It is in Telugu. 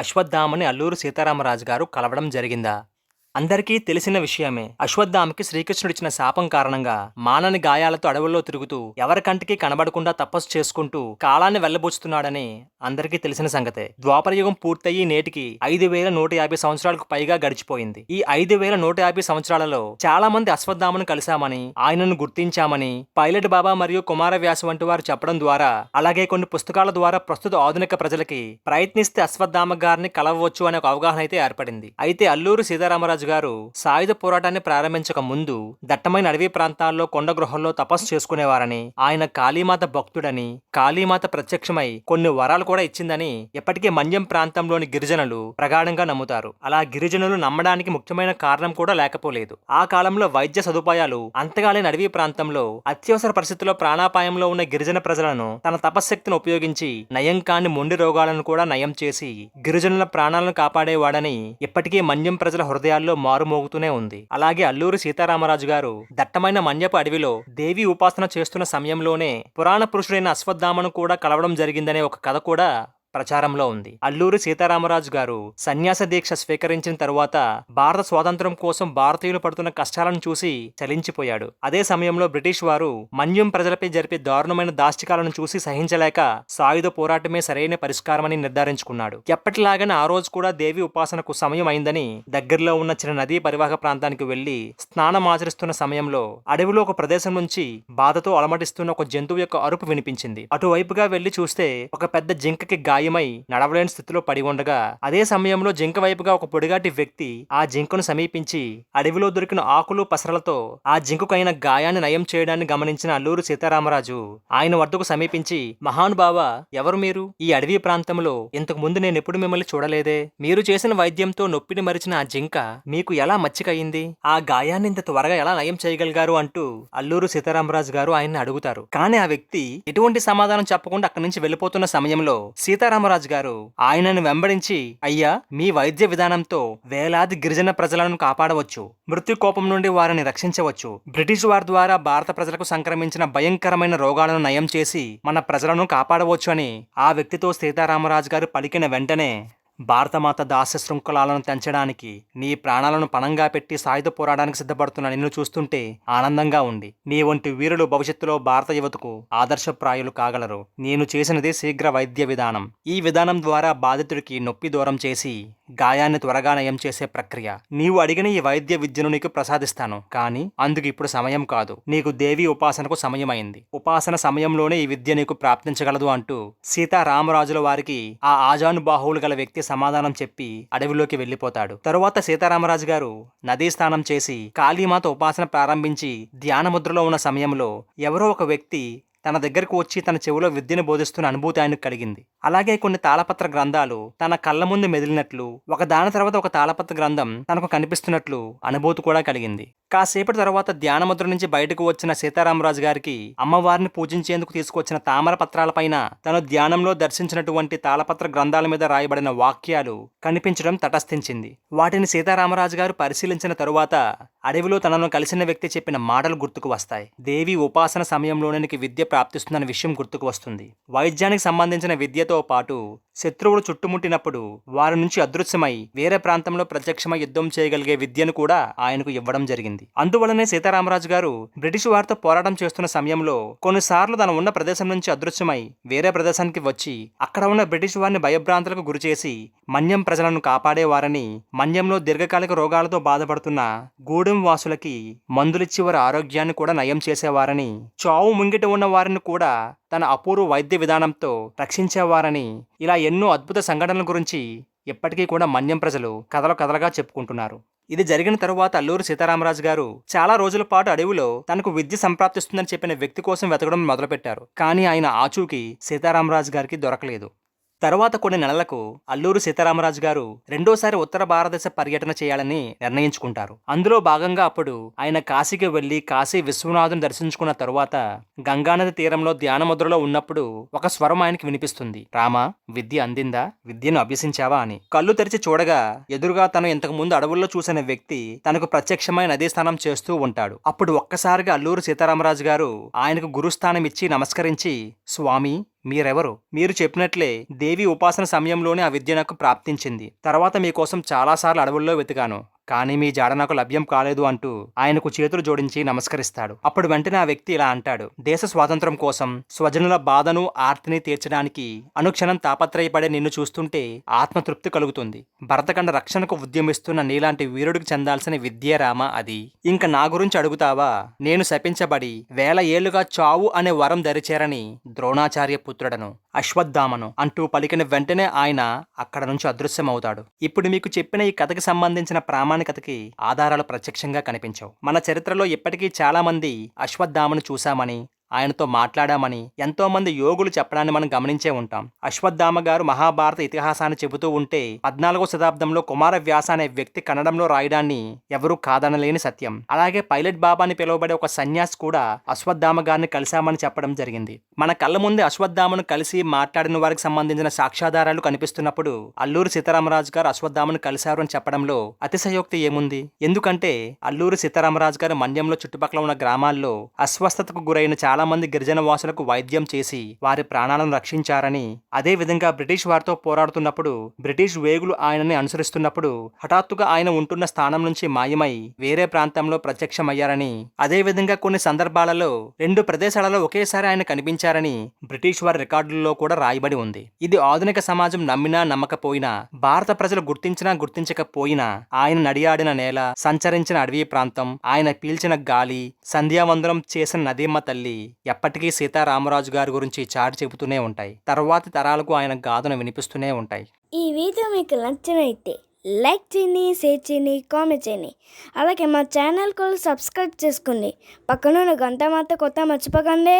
అశ్వత్థామని అల్లూరి సీతారామరాజు గారు కలవడం జరిగిందా? అందరికీ తెలిసిన విషయమే. అశ్వత్థామకి శ్రీకృష్ణుడిచ్చిన శాపం కారణంగా మానని గాయాలతో అడవుల్లో తిరుగుతూ ఎవరి కంటికి కనబడకుండా తపస్సు చేసుకుంటూ కాలాన్ని వెళ్లబోచుతున్నాడని అందరికీ తెలిసిన సంగతే. ద్వాపరయుగం పూర్తయి నేటికి 5150 సంవత్సరాలకు పైగా గడిచిపోయింది. ఈ 5150 సంవత్సరాలలో చాలా మంది అశ్వత్థామను కలిశామని, ఆయనను గుర్తించామని పైలట్ బాబా మరియు కుమారవ్యాస వంటి వారు చెప్పడం ద్వారా, అలాగే కొన్ని పుస్తకాల ద్వారా ప్రస్తుత ఆధునిక ప్రజలకి ప్రయత్నిస్తే అశ్వత్థామ గారిని కలవవచ్చు అనే ఒక అవగాహన అయితే ఏర్పడింది. అయితే అల్లూరి సీతారామరాజు గారు సాయుధ పోరాటాన్ని ప్రారంభించక ముందు దట్టమైన అడవి ప్రాంతాల్లో కొండ గృహల్లో తపస్సు చేసుకునేవారని, ఆయన కాళీమాత భక్తుడని, కాళీమాత ప్రత్యక్షమై కొన్ని వరాలు కూడా ఇచ్చిందని ఎప్పటికీ మన్యం ప్రాంతంలోని గిరిజనులు ప్రగాఢంగా నమ్ముతారు. అలా గిరిజనులు నమ్మడానికి ముఖ్యమైన కారణం కూడా లేకపోలేదు. ఆ కాలంలో వైద్య సదుపాయాలు అంతగా లేని అడవి ప్రాంతంలో అత్యవసర పరిస్థితుల్లో ప్రాణాపాయంలో ఉన్న గిరిజన ప్రజలను తన తపశ్శక్తిని ఉపయోగించి నయం కాని మొండి రోగాలను కూడా నయం చేసి గిరిజనుల ప్రాణాలను కాపాడేవాడని ఎప్పటికీ మన్యం ప్రజల హృదయాల్లో మారుమోగుతూనే ఉంది. అలాగే అల్లూరి సీతారామరాజు గారు దట్టమైన మన్యపు అడవిలో దేవి ఉపాసన చేస్తున్న సమయంలోనే పురాణ పురుషుడైన అశ్వత్థామను కూడా కలవడం జరిగిందనే ఒక కథ కూడా ప్రచారంలో ఉంది. అల్లూరి సీతారామరాజు గారు సన్యాస దీక్ష స్వీకరించిన తరువాత భారత స్వాతంత్ర్యం కోసం భారతీయులు పడుతున్న కష్టాలను చూసి చలించిపోయాడు. అదే సమయంలో బ్రిటిష్ వారు మన్యం ప్రజలపై జరిపే దారుణమైన దాష్టికాలను చూసి సహించలేక సాయుధ పోరాటమే సరైన పరిష్కారమని నిర్ధారించుకున్నాడు. ఎప్పటిలాగానే ఆ రోజు కూడా దేవి ఉపాసనకు సమయం అయిందని దగ్గరలో ఉన్న చిన్న నదీ పరివాహక ప్రాంతానికి వెళ్లి స్నానం ఆచరిస్తున్న సమయంలో అడవిలో ఒక ప్రదేశం నుంచి బాధతో అలమటిస్తున్న ఒక జంతువు యొక్క అరుపు వినిపించింది. అటువైపుగా వెళ్లి చూస్తే ఒక పెద్ద జింకకి గాయమై నడవలేని స్థితిలో పడి ఉండగా, అదే సమయంలో జింక వైపుగా ఒక పొడిగాటి వ్యక్తి ఆ జింకను సమీపించి అడవిలో దొరికిన ఆకులు పసరలతో ఆ జింకకైన గాయాన్ని నయం చేయడాన్ని గమనించిన అల్లూరి సీతారామరాజు ఆయన వద్దకు సమీపించి, మహానుభావ, ఎవరు మీరు? ఈ అడవి ప్రాంతంలో ఇంతకు ముందు నేనెప్పుడు మిమ్మల్ని చూడలేదే. మీరు చేసిన వైద్యంతో నొప్పిని మరిచిన ఆ జింక మీకు ఎలా మచ్చికయింది? ఆ గాయాన్ని ఇంత త్వరగా ఎలా నయం చేయగలిగారు అంటూ అల్లూరి సీతారామరాజు గారు ఆయన్ని అడుగుతారు. కానీ ఆ వ్యక్తి ఎటువంటి సమాధానం చెప్పకుండా అక్కడి నుంచి వెళ్లిపోతున్న సమయంలో సీతారామరాజు గారు ఆయనను వెంబడించి, అయ్యా, మీ వైద్య విధానంతో వేలాది గిరిజన ప్రజలను కాపాడవచ్చు, మృత్యు కోపం నుండి వారిని రక్షించవచ్చు, బ్రిటిష్ వారి ద్వారా భారత ప్రజలకు సంక్రమించిన భయంకరమైన రోగాలను నయం చేసి మన ప్రజలను కాపాడవచ్చు అని ఆ వ్యక్తితో సీతారామరాజు గారు పలికిన వెంటనే, భారతమాత దాస్య శృంఖలాలను తెంచడానికి నీ ప్రాణాలను పణంగా పెట్టి సాయుధ పోరాటానికి సిద్ధపడుతున్న నిన్ను చూస్తుంటే ఆనందంగా ఉంది. నీ వంటి వీరులు భవిష్యత్తులో భారత యువతకు ఆదర్శప్రాయులు కాగలరు. నేను చేసినది శీఘ్ర వైద్య విధానం. ఈ విధానం ద్వారా బాధితుడికి నొప్పి దూరం చేసి గాయాన్ని త్వరగా నయం చేసే ప్రక్రియ. నీవు అడిగిన ఈ వైద్య విద్యను నీకు ప్రసాదిస్తాను. కానీ అందుకు ఇప్పుడు సమయం కాదు. నీకు దేవి ఉపాసనకు సమయమైంది. ఉపాసన సమయంలోనే ఈ విద్య నీకు ప్రాప్తించగలదు అంటూ సీతారామరాజుల వారికి ఆ ఆజానుబాహువులు గల వ్యక్తి సమాధానం చెప్పి అడవిలోకి వెళ్లిపోతాడు. తరువాత సీతారామరాజు గారు నదీ స్నానం చేసి కాళీమాత ఉపాసన ప్రారంభించి ధ్యానముద్రలో ఉన్న సమయంలో ఎవరో ఒక వ్యక్తి తన దగ్గరకు వచ్చి తన చెవిలో విద్యను బోధిస్తున్న అనుభూతి ఆయనకు కలిగింది. అలాగే కొన్ని తాళపత్ర గ్రంథాలు తన కళ్ళ ముందు మెదిలినట్లు, ఒక దాని తర్వాత ఒక తాళపత్ర గ్రంథం తనకు కనిపిస్తున్నట్లు అనుభూతి కూడా కలిగింది. కాసేపటి తర్వాత ధ్యానముద్ర నుంచి బయటకు వచ్చిన సీతారామరాజు గారికి అమ్మవారిని పూజించేందుకు తీసుకొచ్చిన తామర పత్రాలపైన తను ధ్యానంలో దర్శించినటువంటి తాళపత్ర గ్రంథాల మీద రాయబడిన వాక్యాలు కనిపించడం తటస్థించింది. వాటిని సీతారామరాజు గారు పరిశీలించిన తరువాత అడవిలో తనను కలిసిన వ్యక్తి చెప్పిన మాటలు గుర్తుకు వస్తాయి. దేవి ఉపాసన సమయంలోనే విద్య ప్రాప్తిస్తుందన్న విషయం గుర్తుకు వస్తుంది. వైద్యానికి సంబంధించిన విద్యతో పాటు శత్రువులు చుట్టుముట్టినప్పుడు వారి నుంచి అదృశ్యమై వేరే ప్రాంతంలో ప్రత్యక్షమై యుద్ధం చేయగలిగే విద్యను కూడా ఆయనకు ఇవ్వడం జరిగింది. అందువలనే సీతారామరాజు గారు బ్రిటిష్ వారితో పోరాటం చేస్తున్న సమయంలో కొన్నిసార్లు తన ఉన్న ప్రదేశం నుంచి అదృశ్యమై వేరే ప్రదేశానికి వచ్చి అక్కడ ఉన్న బ్రిటిష్ వారిని భయభ్రాంతులకు గురిచేసి మన్యం ప్రజలను కాపాడేవారని, మన్యంలో దీర్ఘకాలిక రోగాలతో బాధపడుతున్న గూడెం వాసులకి మందులిచ్చి వారి ఆరోగ్యాన్ని కూడా నయం చేసేవారని, చావు ముంగిట ఉన్న వారిని కూడా తన అపూర్వ వైద్య విధానంతో రక్షించేవారని, ఇలా ఎన్నో అద్భుత సంఘటనల గురించి ఎప్పటికీ కూడా మన్యం ప్రజలు కథలుగా చెప్పుకుంటున్నారు. ఇది జరిగిన తరువాత అల్లూరి సీతారామరాజు గారు చాలా రోజుల పాటు అడవిలో తనకు విద్య సంప్రాప్తిస్తుందని చెప్పిన వ్యక్తి కోసం వెతకడం మొదలుపెట్టారు. కానీ ఆయన ఆచూకీ సీతారామరాజు గారికి దొరకలేదు. తర్వాత కొన్ని నెలలకు అల్లూరి సీతారామరాజు గారు రెండోసారి ఉత్తర భారతదేశ పర్యటన చేయాలని నిర్ణయించుకుంటారు. అందులో భాగంగా అప్పుడు ఆయన కాశీకి వెళ్లి కాశీ విశ్వనాథుని దర్శించుకున్న తరువాత గంగానది తీరంలో ధ్యానముద్రలో ఉన్నప్పుడు ఒక స్వరం ఆయనకి వినిపిస్తుంది. రామా, విద్య అందిందా? విద్యను అభ్యసించావా అని. కళ్ళు తెరిచి చూడగా ఎదురుగా తను ఇంతకు ముందు అడవుల్లో చూసిన వ్యక్తి తనకు ప్రత్యక్షమైన నదీ స్నానం చేస్తూ ఉంటాడు. అప్పుడు ఒక్కసారిగా అల్లూరి సీతారామరాజు గారు ఆయనకు గురుస్థానం ఇచ్చి నమస్కరించి, స్వామి, మీరెవరు? మీరు చెప్పినట్లే దేవి ఉపాసన సమయంలోనే ఆ విద్య నాకు ప్రాప్తించింది. తర్వాత మీకోసం చాలాసార్లు అడవుల్లో వెతికాను. కానీ మీ జాడ నాకు లభ్యం కాలేదు అంటూ ఆయనకు చేతులు జోడించి నమస్కరిస్తాడు. అప్పుడు వెంటనే ఆ వ్యక్తి ఇలా అంటాడు: దేశ స్వాతంత్రం కోసం స్వజనుల బాధను ఆర్తిని తీర్చడానికి అనుక్షణం తాపత్రయపడే నిన్ను చూస్తుంటే ఆత్మతృప్తి కలుగుతుంది. భరతఖండ రక్షణకు ఉద్యమిస్తున్న నీలాంటి వీరుడికి చెందాల్సిన విద్యే రామ అది. ఇంక నా గురించి అడుగుతావా? నేను శపించబడి వేల ఏళ్లుగా చావు అనే వరం దరిచేరని ద్రోణాచార్య పుత్రుడను, అశ్వత్థామను అంటూ పలికిన వెంటనే ఆయన అక్కడ నుంచి అదృశ్యమవుతాడు. ఇప్పుడు మీకు చెప్పిన ఈ కథకి సంబంధించిన ప్రామాణికతకి ఆధారాలు ప్రత్యక్షంగా కనిపించవు. మన చరిత్రలో ఇప్పటికీ చాలా మంది అశ్వత్థామను చూశామని, ఆయనతో మాట్లాడామని ఎంతో మంది యోగులు చెప్పడాన్ని మనం గమనించే ఉంటాం. అశ్వత్థామ గారు మహాభారత ఇతిహాసాన్ని చెబుతూ ఉంటే 14వ శతాబ్దంలో కుమారవ్యాస అనే వ్యక్తి కన్నడంలో రాయడాన్ని ఎవరూ కాదనలేని సత్యం. అలాగే పైలట్ బాబా అని పిలువబడే ఒక సన్యాసి కూడా అశ్వత్థామ గారిని కలిశామని చెప్పడం జరిగింది. మన కళ్ళ ముందే అశ్వత్థామను కలిసి మాట్లాడిన వారికి సంబంధించిన సాక్ష్యాధారాలు కనిపిస్తున్నప్పుడు అల్లూరి సీతారామరాజు గారు అశ్వత్థామను కలిశారు అని చెప్పడంలో అతిశయోక్తి ఏముంది? ఎందుకంటే అల్లూరి సీతారామరాజు గారు మన్యంలో చుట్టుపక్కల ఉన్న గ్రామాల్లో అస్వస్థతకు గురైన చాలా మంది గిరిజన వాసులకు వైద్యం చేసి వారి ప్రాణాలను రక్షించారని, అదే విధంగా బ్రిటిష్ వారితో పోరాడుతున్నప్పుడు బ్రిటిష్ వేగులు ఆయనని అనుసరిస్తున్నప్పుడు హఠాత్తుగా ఆయన ఉంటున్న స్థానం నుంచి మాయమై వేరే ప్రాంతంలో ప్రత్యక్షమయ్యారని, అదే విధంగా కొన్ని సందర్భాలలో 2 ప్రదేశాలలో ఒకేసారి ఆయన కనిపించారని బ్రిటిష్ వారి రికార్డుల్లో కూడా రాయబడి ఉంది. ఇది ఆధునిక సమాజం నమ్మినా నమ్మకపోయినా, భారత ప్రజలు గుర్తించినా గుర్తించకపోయినా ఆయన నడియాడిన నేల, సంచరించిన అడవి ప్రాంతం, ఆయన పీల్చిన గాలి, సంధ్యావందనం చేసిన నదీమ్మ తల్లి ఎప్పటికీ సీతారామరాజు గారి గురించి చాటి చెబుతూనే ఉంటాయి. తర్వాతి తరాలకు ఆయన గాథను వినిపిస్తూనే ఉంటాయి. ఈ వీడియో మీకు నచ్చినైతే లైక్ చేయండి, షేర్ చేయండి, కామెంట్ చేయండి. అలాగే మా ఛానల్ కూడా సబ్స్క్రైబ్ చేసుకోండి. పక్కన గంట మాత్రం కొత్త మర్చిపోకండి.